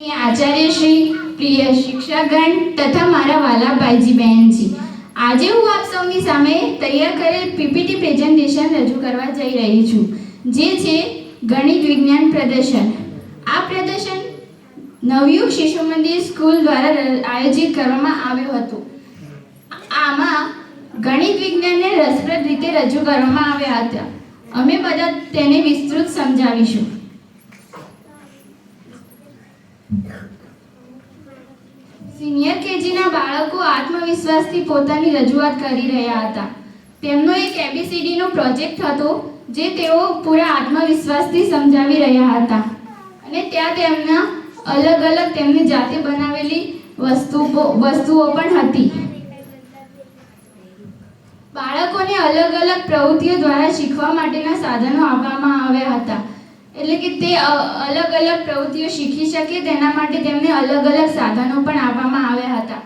આચાર્ય શ્રી, પ્રિય શિક્ષકગણ તથા મારા વાલા ભાઈજી બહેનજી, આજે હું આપ સૌની સામે તૈયાર કરેલ પીપીટી પ્રેઝન્ટેશન રજૂ કરવા જઈ રહી છું, જે છે ગણિત વિજ્ઞાન પ્રદર્શન. આ પ્રદર્શન નવયુગ શિશુ મંદિર સ્કૂલ દ્વારા આયોજિત કરવામાં આવ્યું હતું. આમાં ગણિત વિજ્ઞાનને રસપ્રદ રીતે રજૂ કરવામાં આવ્યા હતા. અમે બધા તેને વિસ્તૃત સમજાવીશું. સિનિયર કેજીના બાળકો આત્મવિશ્વાસથી પોતાની રજૂઆત કરી રહ્યા હતા. તેમનો એક ABCD નો પ્રોજેક્ટ હતો, જે તેઓ પૂરા આત્મવિશ્વાસથી સમજાવી રહ્યા હતા. અને ત્યાં તેમના અલગ અલગ તેમની જાતે બનાવેલી વસ્તુઓ પણ હતી. બાળકોને અલગ અલગ પ્રવૃત્તિઓ દ્વારા શીખવા માટેના સાધનો આપવામાં આવ્યા હતા. એટલે કે તે અલગ અલગ પ્રવૃત્તિઓ શીખી શકે તેના માટે તેમને અલગ અલગ સાધનો પણ આપવામાં આવ્યા હતા.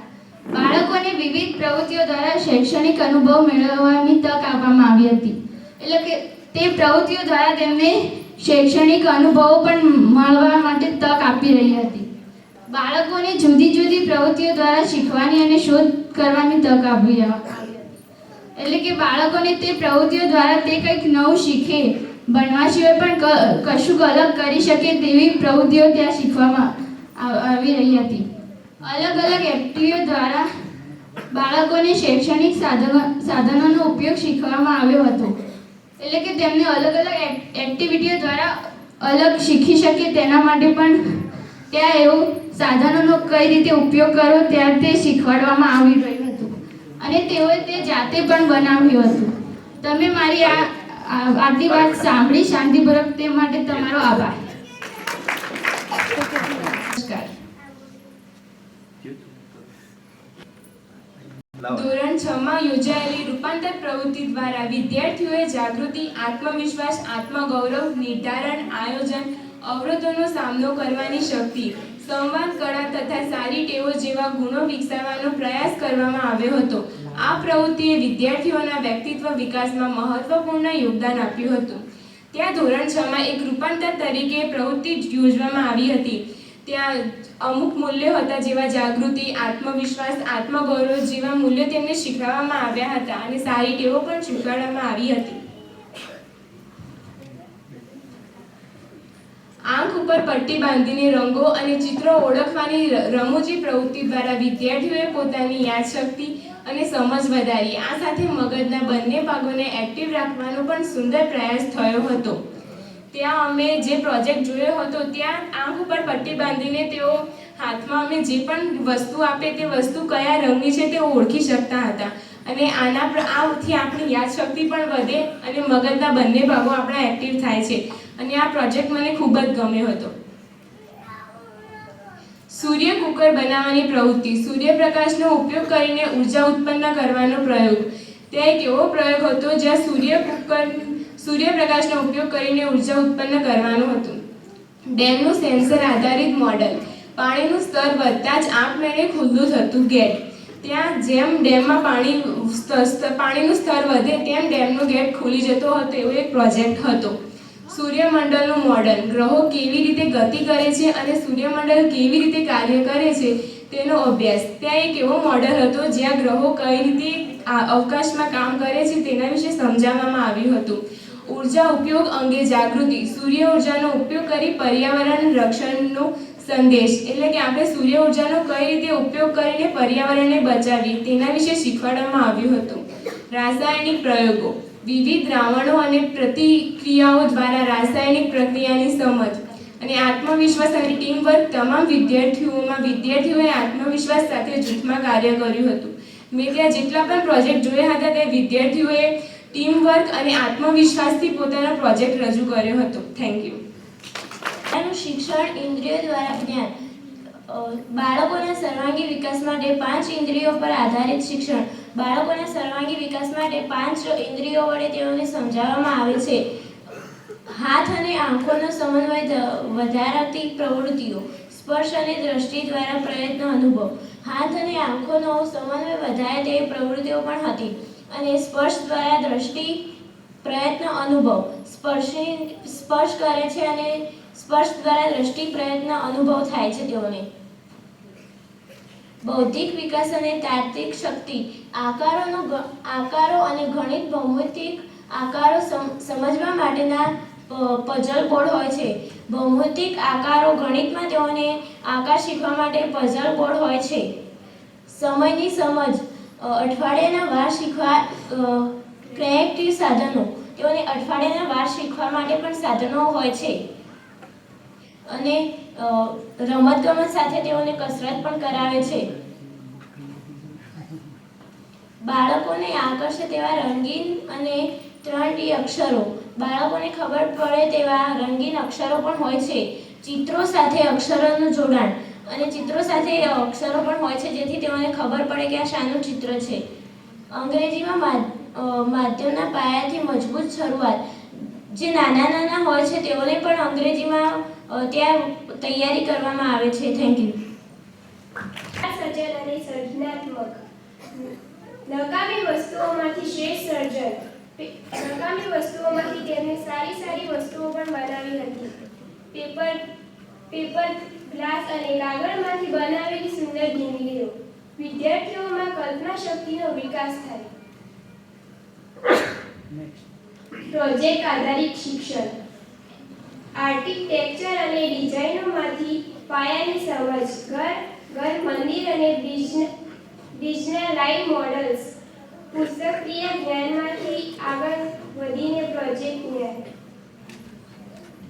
બાળકોને વિવિધ પ્રવૃત્તિઓ દ્વારા શૈક્ષણિક અનુભવ મેળવવાની તક આપવામાં આવી હતી. એટલે કે તે પ્રવૃત્તિઓ દ્વારા તેમને શૈક્ષણિક અનુભવો પણ મળવા માટે તક આપી રહી હતી. બાળકોને જુદી જુદી પ્રવૃત્તિઓ દ્વારા શીખવાની અને શોધ કરવાની તક આપી હતી. એટલે કે બાળકોને તે પ્રવૃત્તિઓ દ્વારા તે કંઈક નવું શીખે, ભણવા સિવાય પણ કશું અલગ કરી શકે તેવી પ્રવૃત્તિઓ ત્યાં શીખવામાં આવી રહી હતી. અલગ અલગ એક્ટિવિટીઓ દ્વારા બાળકોને શૈક્ષણિક સાધનોનો ઉપયોગ શીખવામાં આવ્યો હતો. એટલે કે તેમને અલગ અલગ એક્ટિવિટીઓ દ્વારા અલગ શીખી શકે તેના માટે પણ ત્યાં એવું સાધનોનો કઈ રીતે ઉપયોગ કરવો ત્યાં તે શીખવાડવામાં આવી રહ્યું હતું. અને તેઓએ તે જાતે પણ બનાવ્યું હતું. તમે મારી આટલી વાત સાંભળી શાંતિપૂર્વક તે માટે તમારો આભાર. નમસ્કાર. ધોરણ 6 માં યોજાયેલી રૂપાંતર પ્રવૃત્તિ દ્વારા વિદ્યાર્થીઓએ જાગૃતિ, આત્મવિશ્વાસ, આત્મગૌરવ, નિર્ધારણ, આયોજન, અવરોધોનો સામનો કરવાની શક્તિ, સંવાદ કળા તથા સારી ટેવો જેવા ગુણો વિકસાવવાનો પ્રયાસ કરવામાં આવ્યો હતો. આ પ્રવૃત્તિએ વિદ્યાર્થીઓના વ્યક્તિત્વ વિકાસમાં મહત્વપૂર્ણ યોગદાન આપ્યું હતું. ત્યાં ધોરણ 6 માં એક રૂપાંતર તરીકે પ્રવૃત્તિ યોજવામાં આવી હતી. ત્યાં અમુક મૂલ્યો હતા, જેવા જાગૃતિ, આત્મવિશ્વાસ, આત્મગૌરવ જેવા મૂલ્યો તેમને શીખવવામાં આવ્યા હતા અને સારી ટેવો પણ શીખવાડવામાં આવી હતી. આંખ ઉપર પટ્ટી બાંધીને રંગો અને ચિત્રો ઓળખવાની રમૂજી પ્રવૃત્તિ દ્વારા વિદ્યાર્થીઓએ પોતાની યાદશક્તિ અને સમજ વધારી. આ સાથે મગજના બંને ભાગોને એક્ટિવ રાખવાનો પણ સુંદર પ્રયાસ થયો હતો. ત્યાં અમે જે પ્રોજેક્ટ જોયો હતો, ત્યાં આંખ ઉપર પટ્ટી બાંધીને તેઓ હાથમાં અમે જે પણ વસ્તુ આપે તે વસ્તુ કયા રંગની છે તે ઓળખી શકતા હતા. અને આથી આપણી યાદશક્તિ પણ વધે અને મગજના બંને ભાગો આપણા એક્ટિવ થાય છે. અને આ પ્રોજેક્ટ મને ખૂબ જ ગમ્યો હતો. સૂર્ય કુકર બનાવવાની પ્રવૃત્તિ. સૂર્યપ્રકાશનો ઉપયોગ કરીને ઉર્જા ઉત્પન્ન કરવાનો પ્રયોગ. ત્યાં એક એવો પ્રયોગ હતો જ્યાં સૂર્યપ્રકાશનો ઉપયોગ કરીને ઉર્જા ઉત્પન્ન કરવાનું હતું. ડેમનું સેન્સર આધારિત મોડેલ. પાણીનું સ્તર વધતા જ આપમેળે ખુલ્લું થતું ગેટ. ત્યાં જેમ ડેમમાં પાણીનું સ્તર વધે તેમ ડેમનો ગેટ ખુલી જતો હતો, એવો એક પ્રોજેક્ટ હતો. સૂર્યમંડળનું મોડેલ. ગ્રહો કેવી રીતે ગતિ કરે છે અને સૂર્યમંડળ કેવી રીતે કાર્ય કરે છે તેનો અભ્યાસ. ત્યાં એક એવો મોડેલ હતો જ્યાં ગ્રહો કઈ રીતે અવકાશમાં કામ કરે છે તેના વિશે સમજાવવામાં આવ્યું હતું. ઉર્જા ઉપયોગ અંગે જાગૃતિ. સૂર્ય ઉર્જાનો ઉપયોગ કરી પર્યાવરણ રક્ષણનો સંદેશ. એટલે કે આપણે સૂર્ય ઉર્જાનો કઈ રીતે ઉપયોગ કરીને પર્યાવરણને બચાવીએ તેના વિશે શીખવાડવામાં આવ્યું હતું. રાસાયણિક પ્રયોગો. વિવિધ દ્રાવણો અને પ્રતિક્રિયાઓ દ્વારા રાસાયણિક પ્રક્રિયાની સમજ અને આત્મવિશ્વાસ અને ટીમવર્ક. તમામ વિદ્યાર્થીઓએ આત્મવિશ્વાસ સાથે જૂથમાં કાર્ય કર્યું હતું. મેં ત્યાં જેટલા પણ પ્રોજેક્ટ જોયા હતા તે વિદ્યાર્થીઓએ ટીમવર્ક અને આત્મવિશ્વાસથી પોતાનો પ્રોજેક્ટ રજૂ કર્યો હતો. Thank you. શિક્ષણ ઇન્દ્રિયો દ્વારા જ્ઞાન. બાળકોના સર્વાંગી વિકાસ માટે 5 ઇન્દ્રિયો પર આધારિત શિક્ષણ. બાળકોના સર્વાંગી વિકાસ માટે 5 ઇન્દ્રિયો વડે તેઓને સમજાવવામાં આવે છે. હાથ અને આંખોનો સમન્વય વધારતી પ્રવૃત્તિઓ. સ્પર્શ અને દ્રષ્ટિ દ્વારા પ્રયત્ન અનુભવ. હાથ અને આંખોનો સમન્વય વધારે તેવી પ્રવૃત્તિઓ પણ હતી. અને સ્પર્શ દ્વારા દ્રષ્ટિ, પ્રયત્ન, અનુભવ. સ્પર્શ કરે છે અને સ્પર્શ દ્વારા દ્રષ્ટિ પ્રયત્ન અનુભવ થાય છે તેઓને. બૌદ્ધિક વિકાસ અને તાર્કિક શક્તિ આકારો અને ગણિત ભૌમિતિક આકારો સમજવા માટેના પઝલ બોર્ડ હોય છે. ભૌમિતિક આકારો ગણિતમાં તેઓને આકાર શીખવા માટે પઝલ બોર્ડ હોય છે. સમયની સમજ અઠવાડિયાના વાર શીખવા ક્રિએટિવ સાધનો તેઓને અઠવાડિયાના વાર શીખવા માટે પણ સાધનો હોય છે. અને રમતગમત સાથે તેઓને કસરત પણ કરાવે છે. બાળકોને આકર્ષે તેવા રંગીન અને 3D અક્ષરો બાળકોને ખબર પડે તેવા રંગીન અક્ષરો પણ હોય છે. ચિત્રો સાથે અક્ષરોનું જોડાણ અને ચિત્રો સાથે અક્ષરો પણ હોય છે જેથી તેઓને ખબર પડે કે આ શાનું ચિત્ર છે. અંગ્રેજીમાં માધ્યમના પાયાથી મજબૂત શરૂઆત જે નાના હોય છે તેઓને પણ અંગ્રેજીમાં ત્યાં તૈયારી કરવામાં આવે છે. Thank you. સર્જન અને સર્જનાત્મક નકામી વસ્તુઓમાંથી શ્રેષ્ઠ સર્જન. નકામી વસ્તુઓમાંથી તેમને સારી વસ્તુઓ પણ બનાવી હતી. પેપર ગ્લાસ અને કાગળમાંથી બનાવેલી સુંદર ગીંદડીઓ. વિદ્યાર્થીઓમાં કલ્પના શક્તિનો વિકાસ થાય. પ્રોજેક્ટ આધારિત શિક્ષણ. આર્કિટેક્ચર અને ડિઝાઇનોમાંથી પાયાની સમજ. ઘર મંદિર અને બ્રિજના લાઈવ મોડલ્સ. પુસ્તકીય જ્ઞાનમાંથી આગળ વધીને પ્રોજેક્ટ જ્ઞાન.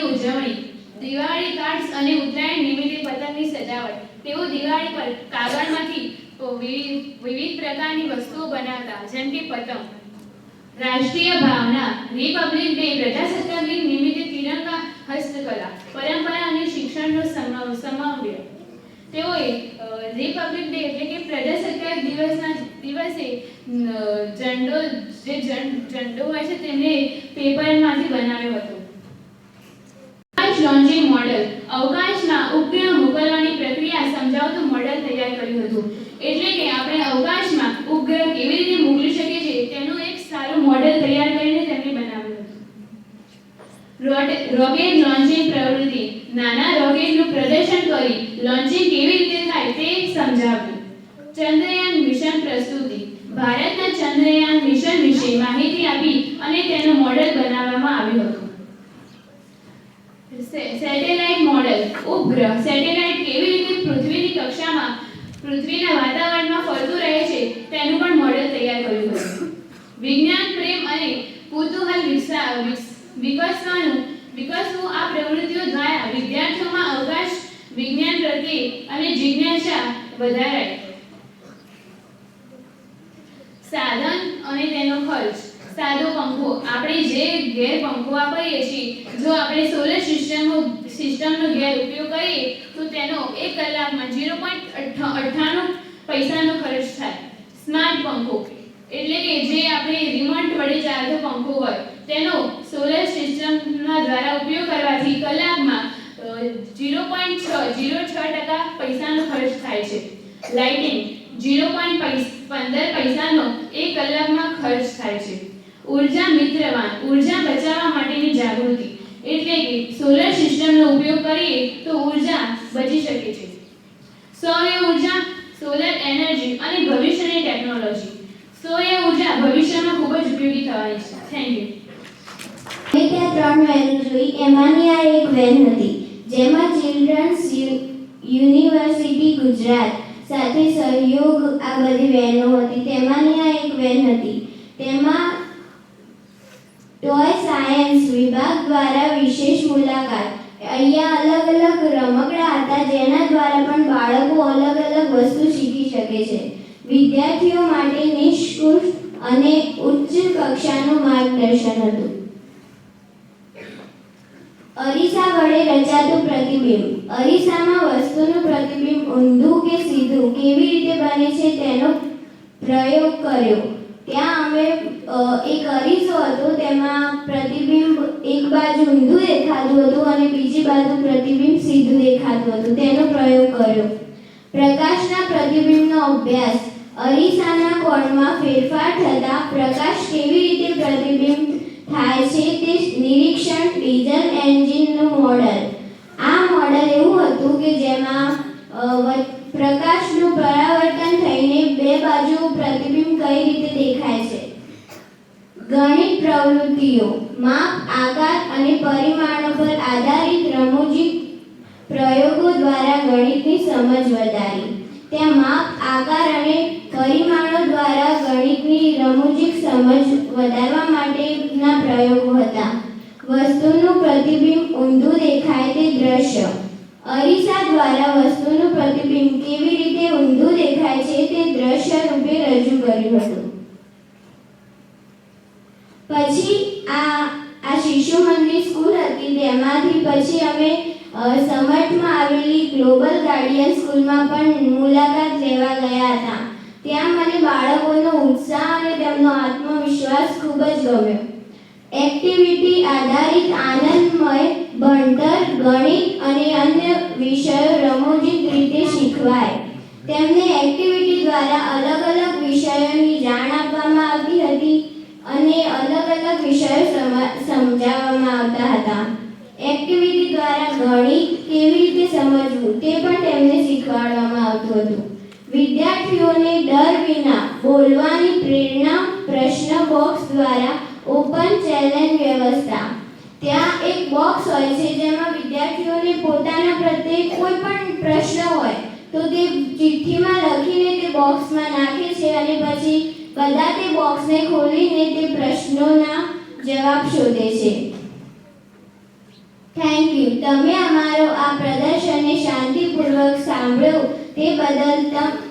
ઉજવણી. દિવાળી કાર્ડ્સ અને ઉત્તરાયણ નિમિત્તે પતંગની સજાવટ. તેઓ દિવાળી પર કાગળમાંથી વિવિધ પ્રકારની વસ્તુઓ બનાવતા જેમ કે પતંગ. રાષ્ટ્રીય ભાવના. રિપબ્લિક ડે પ્રજાસત્તાક દિન નિમિત્તે તિરંગા હસ્તકલા પરંપરા અને શિક્ષણનો સમન્વય. તેઓએ રિપબ્લિક ડે એટલે કે પ્રજાસત્તાક દિવસના દિવસે ઝંડો હોય છે તેમને પેપરમાંથી બનાવ્યો હતો. Launching model. અવકાશમાં ઉપગ્રહ મોકલવાની પ્રક્રિયા સમજાવતું મોડેલ તૈયાર કર્યું હતું. એટલે કે આપણે અવકાશમાં ઉપગ્રહ કેવી રીતે મોકલી શકીએ છીએ તેનું એક સારું મોડેલ તૈયાર કરીને તેમને બનાવ્યું હતું. રોકેટ લોન્ચિંગ પ્રવૃત્તિ. નાના રોકેટનું પ્રદર્શન કરી લોન્ચિંગ કેવી રીતે થાય તે સમજાવ્યું. ચંદ્રયાન મિશન પ્રસ્તુતિ. ભારતના ચંદ્રયાન મિશન વિશે માહિતી આપી અને તેનું મોડેલ બનાવવામાં આવ્યું હતું. Satellite model. ઉપગ્રહ સેટેલાઇટ કેવી રીતે પૃથ્વીની કક્ષામાં પૃથ્વીના વાતાવરણમાં ફરતું રહે છે તેનું પણ મોડેલ તૈયાર કર્યું હતું. વિજ્ઞાન પ્રેમ અને કુતૂહલ વિકસવું આ પ્રવૃત્તિઓ દ્વારા વિદ્યાર્થીઓમાં અવકાશ વિજ્ઞાન પ્રત્યે અને જિજ્ઞાસા વધારાય. સાધન અને તેનો ખર્ચ. સાદો પંખો. આપણે જે ઘેર પંખો વાપરીએ છીએ જો આપણે સોલર સિસ્ટમનો ઘેર ઉપયોગ કરીએ તો તેનો 1 કલાકમાં 0.98 પૈસાનો ખર્ચ થાય. સ્માર્ટ પંખો એટલે કે જે આપણે રિમોટ વડે ચાલતો પંખો હોય તેનો સોલર સિસ્ટમના દ્વારા ઉપયોગ કરવાથી કલાકમાં 0.06% પૈસાનો ખર્ચ થાય છે. લાઇટિંગ 0.15 પૈસાનો 1 કલાકમાં ખર્ચ થાય છે. ઉર્જા મિત્રવાન. ઉર્જા બચાવવા માટેની જાગૃતિ એટલે કે સોલર સિસ્ટમનો ઉપયોગ કરીએ તો ઉર્જા બચી શકે છે. સૌર ઉર્જા, સોલર એનર્જી અને ભવિષ્યની ટેકનોલોજી. સૌર ઉર્જા ભવિષ્યમાં ખૂબ જ ઉપયોગી થવાની છે. Thank you. મેં ત્યાં 3 વેન જોઈ. એમાંની આ એક વેન હતી જેમાં ચિલ્ડ્રન્સ યુનિવર્સિટી ગુજરાત સાથે સહયોગ આ બધી વેનો હતી. તેમાંની આ એક વેન હતી. તેમાં ટોય સાયન્સ વિભાગ દ્વારા વિશેષ મુલાકાત. અહીંયા અલગ રમકડા હતા જેના દ્વારા પણ બાળકો અલગ વસ્તુ શીખી શકે છે. વિદ્યાર્થીઓ માટે નિષ્કુશ અને ઉચ્ચ કક્ષાનું માર્ગદર્શન હતું. અરીસા વડે રચાતું પ્રતિબિંબ. અરીસામાં વસ્તુનું પ્રતિબિંબ ઊંધું કે સીધું કેવી રીતે બને છે તેનો પ્રયોગ કર્યો. ત્યાં અમે એક અરીસો હતો તેમાં પ્રતિબિંબ એક બાજુ ઊંધું દેખાતું હતું અને બીજી બાજુ પ્રતિબિંબ સીધું દેખાતું હતું. તેનો પ્રયોગ કર્યો. પ્રકાશના પ્રતિબિંબનો અભ્યાસ. અરીસાના કોણમાં ફેરફાર થતાં પ્રકાશ કેવી રીતે પ્રતિબિંબ થાય છે તે નિરીક્ષણ. Diesel એન્જિનનું model. મોડલ એવું હતું કે જેમાં પ્રકાશનું પરાવર્તન થઈને બે બાજુ પ્રતિબિંબ કઈ રીતે દેખાય છે. ગણિત પ્રવૃત્તિઓ માપ, આકાર અને પરિમાણો પર આધારિત રમૂજી પ્રયોગો દ્વારા ગણિતની સમજ વધારી. ત્યાં માપ, આકાર અને પરિમાણો દ્વારા ગણિતની રમૂજી સમજ વધારવા માટેના પ્રયોગો હતા. વસ્તુનું પ્રતિબિંબ ઊંધું દેખાય તે દ્રશ્ય. અરીસા દ્વારા વસ્તુનું પ્રતિબિંબ કેવી રીતે ઊંધું દેખાય છે તે દ્રશ્ય રૂપે રજૂ કર્યું હતું. પછી આ શિશુ મંદિર સ્કૂલ હતી, તેમાંથી પછી અમે સમર્થમાં આવેલી ગ્લોબલ ગાર્ડિયન સ્કૂલમાં પણ મુલાકાત લેવા ગયા હતા. ત્યાં મને બાળકોનો ઉત્સાહ અને તેમનો આત્મવિશ્વાસ ખૂબ જ ગમ્યો. એક્ટિવિટી આધારિત આનંદમય ભણતર, ગણિત અને અન્ય વિષયો રમૂજી રીતે શીખવાય. તેમને એક્ટિવિટી દ્વારા અલગ અલગ વિષયોની જાણ આપવામાં આવતી હતી અને અલગ અલગ વિષયો સમજાવવામાં આવતા હતા. એક્ટિવિટી દ્વારા ગણિત કેવી રીતે સમજવું તે પણ તેમને શીખવાડવામાં આવતું હતું. વિદ્યાર્થીઓને ડર વિના બોલવાની પ્રેરણા પ્રશ્ન બોક્સ દ્વારા ઓપન ચેલેન્જ વ્યવસ્થા. ત્યાં એક બોક્સ હોય છે જેમાં વિદ્યાર્થીઓને પોતાના પ્રત્યે કોઈ પણ પ્રશ્ન હોય તો તે ચિઠ્ઠીમાં લખીને તે બોક્સમાં નાખે છે અને પછી બધા તે બોક્સને ખોલીને તે પ્રશ્નોના જવાબ શોધે છે. Thank you. તમે અમારો આ પ્રદર્શનને શાંતિપૂર્વક સાંભળ્યો તે બદલ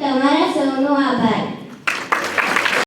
તમારા સૌનો આભાર.